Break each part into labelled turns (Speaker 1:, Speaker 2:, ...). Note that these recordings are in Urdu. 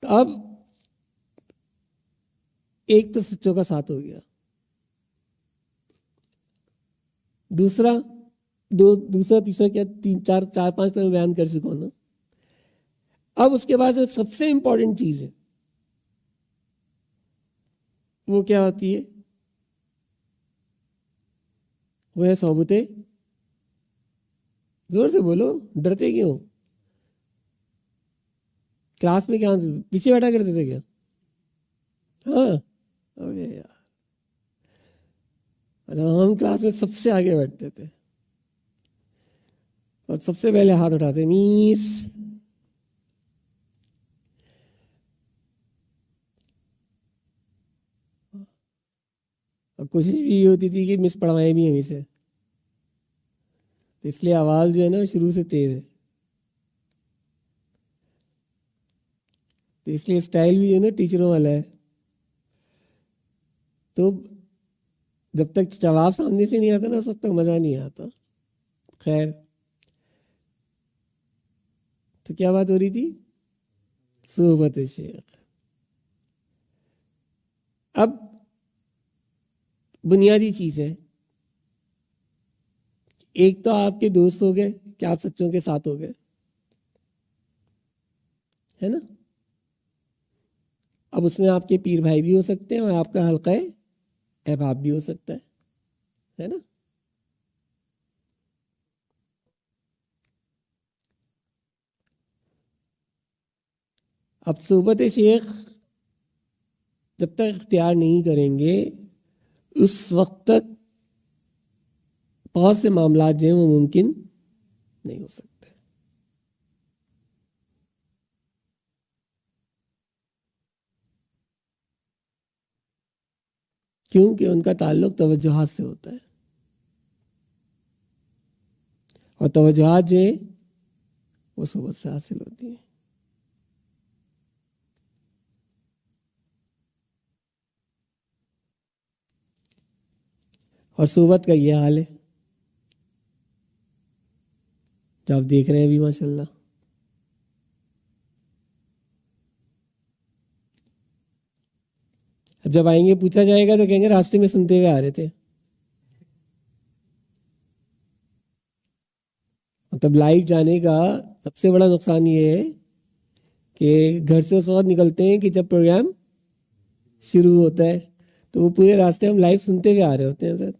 Speaker 1: تو اب ایک تو سچوں کا ساتھ ہو گیا، دوسرا تیسرا کیا، چار پانچ تو میں بیان کر چکا ہوں نا۔ اب اس کے بعد جو سب سے امپورٹنٹ چیز ہے وہ کیا ہوتی ہے؟ وہ ہے صحبتیں، زور سے بولو، ڈرتے کیوں؟ کلاس میں کیا پیچھے بیٹھا کرتے تھے کیا؟ ہاں اچھا، ہم کلاس میں سب سے آگے بیٹھتے تھے اور سب سے پہلے ہاتھ اٹھاتے میس۔ اور کوشش بھی یہ ہوتی تھی کہ مس پڑھوائیں بھی ہمیں سے، اس لیے آواز جو ہے نا شروع سے تیز ہے، تو اس لیے اسٹائل بھی جو ہے نا ٹیچروں والا ہے، تو جب تک جواب سامنے سے نہیں آتا نا اس وقت تک مزہ نہیں آتا۔ خیر، تو کیا بات ہو رہی تھی؟ صحبت شیخ۔ اب بنیادی چیز ہے، ایک تو آپ کے دوست ہو گئے کہ آپ سچوں کے ساتھ ہو گئے، ہے نا؟ اب اس میں آپ کے پیر بھائی بھی ہو سکتے ہیں اور آپ کا حلقہ احباب بھی ہو سکتا ہے نا؟ اب صحبت شیخ جب تک اختیار نہیں کریں گے اس وقت تک بہت سے معاملات جو ہیں وہ ممکن نہیں ہو سکتے، کیونکہ ان کا تعلق توجہات سے ہوتا ہے، اور توجہات جو ہیں وہ صحبت سے حاصل ہوتی ہیں۔ اور صحبت کا یہ حال ہے جو آپ دیکھ رہے ہیں ابھی ماشاء اللہ۔ اب جب آئیں گے پوچھا جائے گا تو کہیں گے راستے میں سنتے ہوئے آ رہے تھے۔ مطلب لائیو جانے کا سب سے بڑا نقصان یہ ہے کہ گھر سے اس وقت نکلتے ہیں کہ جب پروگرام شروع ہوتا ہے، تو وہ پورے راستے ہم لائیو سنتے ہوئے آ رہے ہوتے ہیں،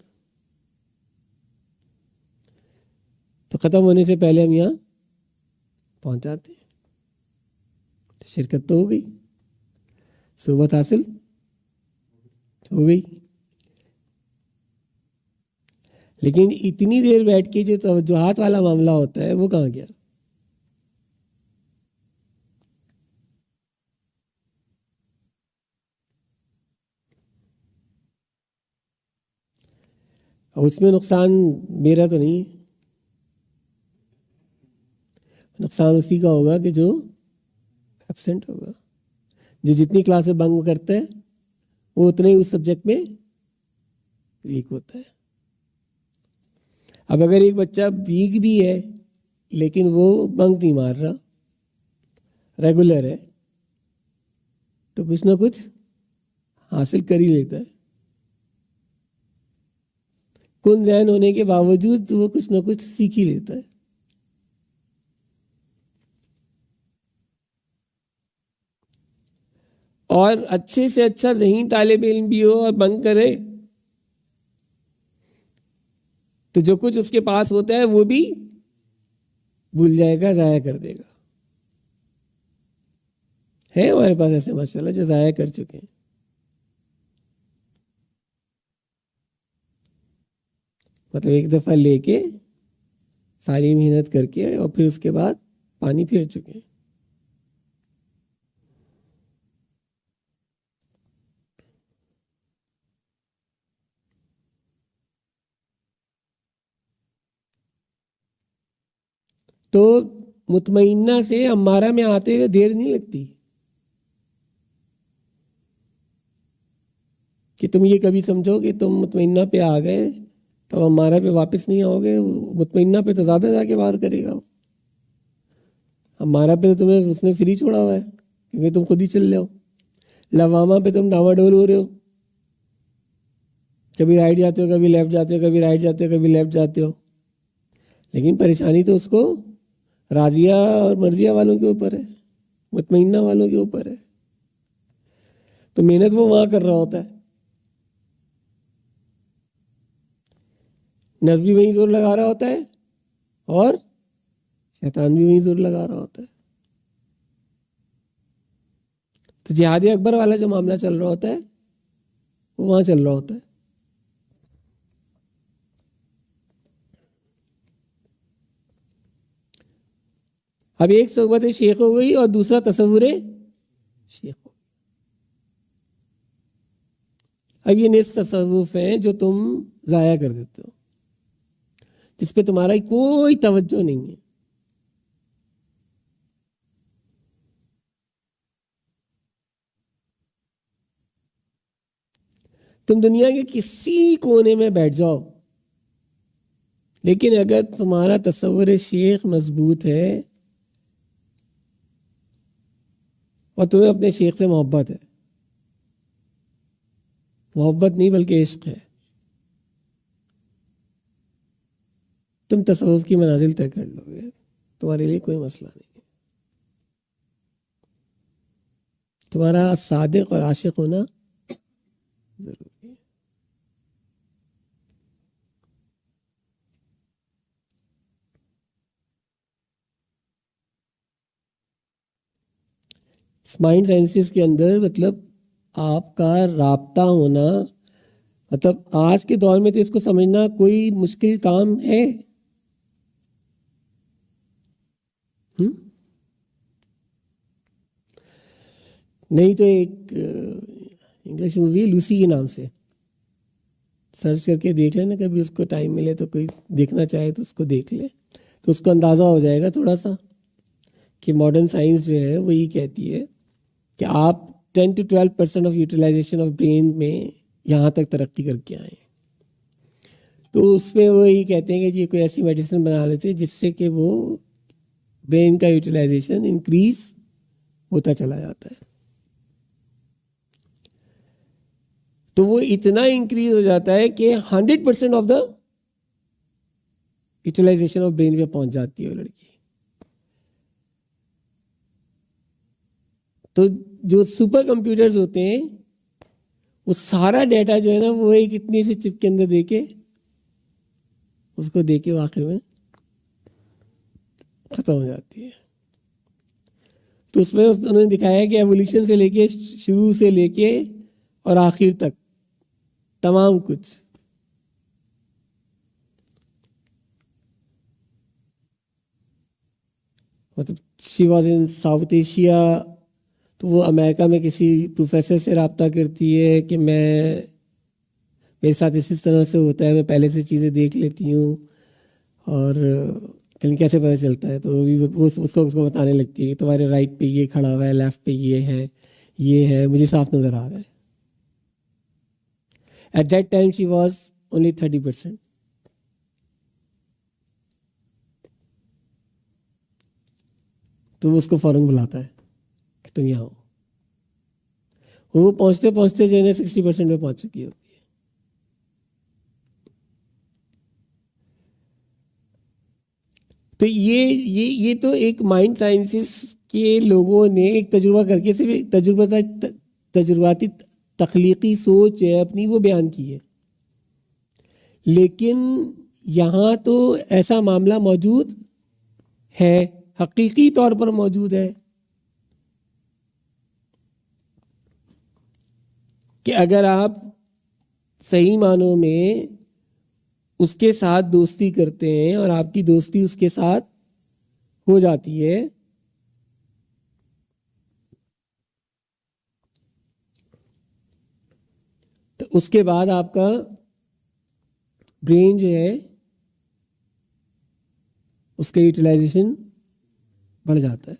Speaker 1: تو ختم ہونے سے پہلے ہم یہاں پہنچ جاتے ہیں، شرکت تو ہو گئی، صحبت حاصل ہو گئی۔ لیکن اتنی دیر بیٹھ کے جو توجہات والا معاملہ ہوتا ہے وہ کہاں گیا؟ اور اس میں نقصان میرا تو نہیں ہے، نقصان اسی کا ہوگا کہ جو ایبسنٹ ہوگا، جو جتنی کلاسیں بنک کرتا ہے وہ اتنے ہی اس سبجیکٹ میں ویک ہوتا ہے۔ اب اگر ایک بچہ ویک بھی ہے لیکن وہ بنک نہیں مار رہا، ریگولر ہے، تو کچھ نہ کچھ حاصل کر ہی لیتا ہے، کن ذہن ہونے کے باوجود وہ کچھ نہ کچھ سیکھ ہی لیتا ہے۔ اور اچھے سے اچھا ذہین طالب علم بھی ہو اور بنک کرے تو جو کچھ اس کے پاس ہوتا ہے وہ بھی بھول جائے گا، ضائع کر دے گا۔ ہے ہمارے پاس ایسے ماشاء اللہ جو ضائع کر چکے ہیں۔ مطلب ایک دفعہ لے کے ساری محنت کر کے اور پھر اس کے بعد پانی پھیر چکے ہیں۔ تو مطمئنہ سے امارہ میں آتے ہوئے دیر نہیں لگتی کہ تم یہ کبھی سمجھو کہ تم مطمئنہ پہ آ گئے تو امارہ پہ واپس نہیں آؤ گے۔ مطمئنہ پہ تو زیادہ جا کے باہر کرے گا، امارہ پہ تو تمہیں اس نے فری چھوڑا ہوا ہے کیونکہ تم خود ہی چل رہے ہو. لوامہ پہ تم ڈاواڈول ہو رہے ہو, کبھی رائٹ جاتے ہو, کبھی لیفٹ جاتے ہو, کبھی رائٹ جاتے ہو, کبھی لیفٹ جاتے ہو. لیکن پریشانی تو اس کو راضیہ اور مرضیہ والوں کے اوپر ہے, مطمئنہ والوں کے اوپر ہے. تو محنت وہ وہاں کر رہا ہوتا ہے, نفس بھی وہیں زور لگا رہا ہوتا ہے اور شیطان بھی وہیں زور لگا رہا ہوتا ہے. تو جہاد اکبر والا جو معاملہ چل رہا ہوتا ہے وہ وہاں چل رہا ہوتا ہے. اب ایک صحبت شیخ ہو گئی اور دوسرا تصور شیخ ہو گئی. اب یہ نصف تصوف ہیں جو تم ضائع کر دیتے ہو, جس پہ تمہارا کوئی توجہ نہیں ہے. تم دنیا کے کسی کونے میں بیٹھ جاؤ, لیکن اگر تمہارا تصور شیخ مضبوط ہے اور تمہیں اپنے شیخ سے محبت ہے, محبت نہیں بلکہ عشق ہے, تم تصوف کی منازل طے کر لو گے, تمہارے لیے کوئی مسئلہ نہیں ہے. تمہارا صادق اور عاشق ہونا ضروری ہے. مائنڈ سائنسز کے اندر مطلب آپ کا رابطہ ہونا, مطلب آج کے دور میں تو اس کو سمجھنا کوئی مشکل کام ہے. نہیں تو ایک انگلش مووی لوسی کے نام سے سرچ کر کے دیکھ لینا, کبھی اس کو ٹائم ملے تو کوئی دیکھنا چاہے تو اس کو دیکھ لے, تو اس کو اندازہ ہو جائے گا تھوڑا سا کہ ماڈرن سائنس جو ہے وہ یہ کہتی ہے کہ آپ 10 to 12% of utilization of brain میں یہاں تک ترقی کر کے آئے. تو اس میں وہ یہ کہتے ہیں کہ جی کوئی ایسی میڈیسن بنا لیتے جس سے کہ وہ برین کا یوٹیلائزیشن انکریز ہوتا چلا جاتا ہے. تو وہ اتنا انکریز ہو جاتا ہے کہ 100% of the utilization of brain پہ پہنچ جاتی ہے وہ لڑکی. تو جو سپر کمپیوٹرز ہوتے ہیں وہ سارا ڈیٹا جو ہے نا وہ ایک اتنی سی چپ کے اندر دے کے اس کو دے کے آخر میں ختم ہو جاتی ہے. تو اس میں انہوں نے دکھایا کہ ایولیوشن سے لے کے شروع سے لے کے اور آخر تک تمام کچھ مطلب she was in South Asia, تو وہ امریکہ میں کسی پروفیسر سے رابطہ کرتی ہے کہ میرے ساتھ اس طرح سے ہوتا ہے, میں پہلے سے چیزیں دیکھ لیتی ہوں اور کیسے پتہ چلتا ہے. تو وہ اس کو بتانے لگتی ہے کہ تمہارے رائٹ پہ یہ کھڑا ہوا ہے, لیفٹ پہ یہ ہے, مجھے صاف نظر آ رہا ہے. At that time she was only 30%. تو وہ اس کو فوراً بلاتا ہے کہ تم یہاں ہو. وہ پہنچتے پہنچتے جو ہے 60% پہ پہنچ چکی ہوتی ہے. تو یہ تو ایک مائنڈ سائنسز کے لوگوں نے ایک تجربہ کر کے صرف تجرباتی تخلیقی سوچ ہے اپنی وہ بیان کی ہے. لیکن یہاں تو ایسا معاملہ موجود ہے, حقیقی طور پر موجود ہے کہ اگر آپ صحیح معنوں میں اس کے ساتھ دوستی کرتے ہیں اور آپ کی دوستی اس کے ساتھ ہو جاتی ہے تو اس کے بعد آپ کا برین جو ہے اس کا یوٹیلائزیشن بڑھ جاتا ہے.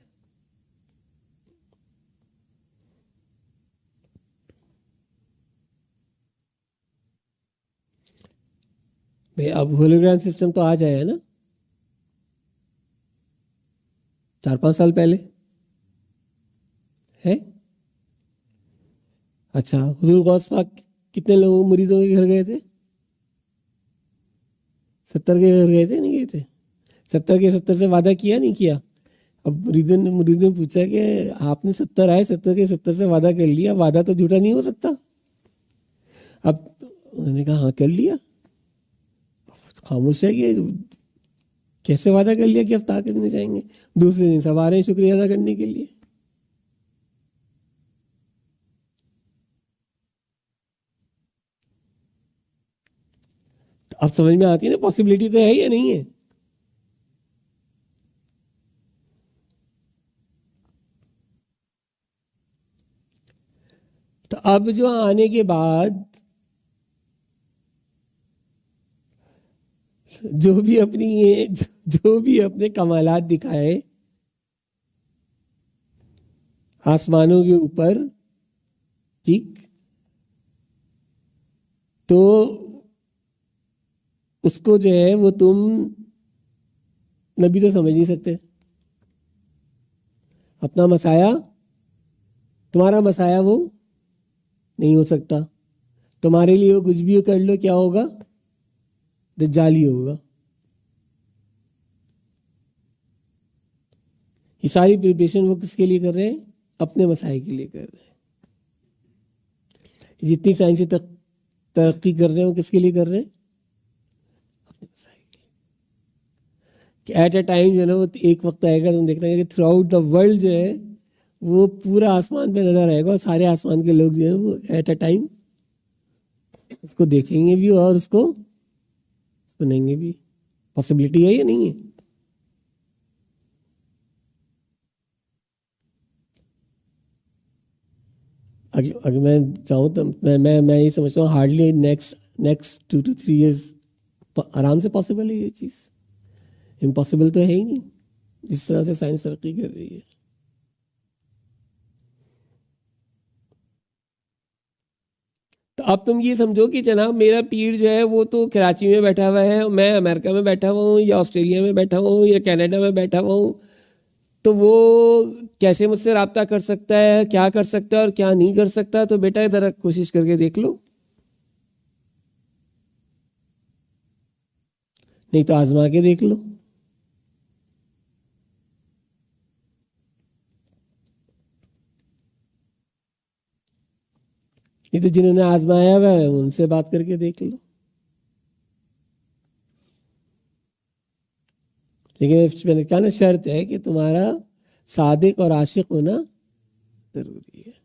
Speaker 1: بھائی اب ہولوگرام سسٹم تو آ جائے ہے نا 4-5 سال پہلے ہے؟ اچھا، حضور غوث پاک کتنے لوگوں مریدوں کے گھر گئے تھے؟ 70 کے گھر گئے تھے؟ نہیں گئے تھے؟ 70 کے 70 سے وعدہ کیا نہیں کیا؟ اب مرید نے پوچھا کہ آپ نے 70 آئے، 70 کے 70 سے وعدہ کر لیا، وعدہ تو جھوٹا نہیں ہو سکتا؟ اب انہوں نے کہا ہاں کر لیا. خاموش ہے کہ کیسے وعدہ کر لیا کہ افطار کرنے جائیں گے؟ دوسرے دن سب آ رہے ہیں شکریہ ادا کرنے کے لیے. اب سمجھ میں آتی ہے نا، پاسبلٹی تو ہے یا نہیں ہے؟ تو اب جو آنے کے بعد جو بھی اپنے کمالات دکھائے آسمانوں کے اوپر، ٹھیک، تو اس کو جو ہے وہ تم نبی تو سمجھ نہیں سکتے. اپنا مسایا، تمہارا مسایا وہ نہیں ہو سکتا. تمہارے لیے وہ کچھ بھی کر لو، کیا ہوگا؟ دجالی ہوگا. یہ ساری پریپریشن وہ کس کے لیے کر رہے ہیں؟ اپنے مسائل کے لیے کر رہے ہیں. جتنی سائنسی ترقی کر رہے ہیں وہ کس کے لیے کر رہے ہیں؟ اپنے مسائل کے لیے. کہ ایٹ اے ٹائم جو ہے نا، وہ ایک وقت آئے گا تم دیکھنا ہے کہ تھرو آؤٹ دا ورلڈ جو ہے وہ پورا آسمان پہ نظر آئے گا، اور سارے آسمان کے لوگ جو ہیں وہ ایٹ اے ٹائم اس کو دیکھیں گے بھی اور اس کو سنیں گے بھی. پاسبلٹی ہے یا نہیں ہے؟ اگر میں چاہوں تو میں یہ سمجھتا ہوں ہارڈلی نیکسٹ 2 to 3 years آرام سے پاسبل ہے. یہ چیز امپاسبل تو ہے ہی نہیں جس طرح سے سائنس ترقی کر رہی ہے. تو اب تم یہ سمجھو کہ جناب میرا پیر جو ہے وہ تو کراچی میں بیٹھا ہوا ہے، میں امریکہ میں بیٹھا ہوا ہوں یا آسٹریلیا میں بیٹھا ہوا ہوں یا کینیڈا میں بیٹھا ہوا ہوں، تو وہ کیسے مجھ سے رابطہ کر سکتا ہے، کیا کر سکتا ہے اور کیا نہیں کر سکتا؟ تو بیٹا ذرا کوشش کر کے دیکھ لو. نہیں تو آزما کے دیکھ لو. نہیں تو جنہوں نے آزمایا ہوا ہے ان سے بات کر کے دیکھ لو. لیکن میں نے کہا نا، شرط ہے کہ تمہارا صادق اور عاشق ہونا ضروری ہے.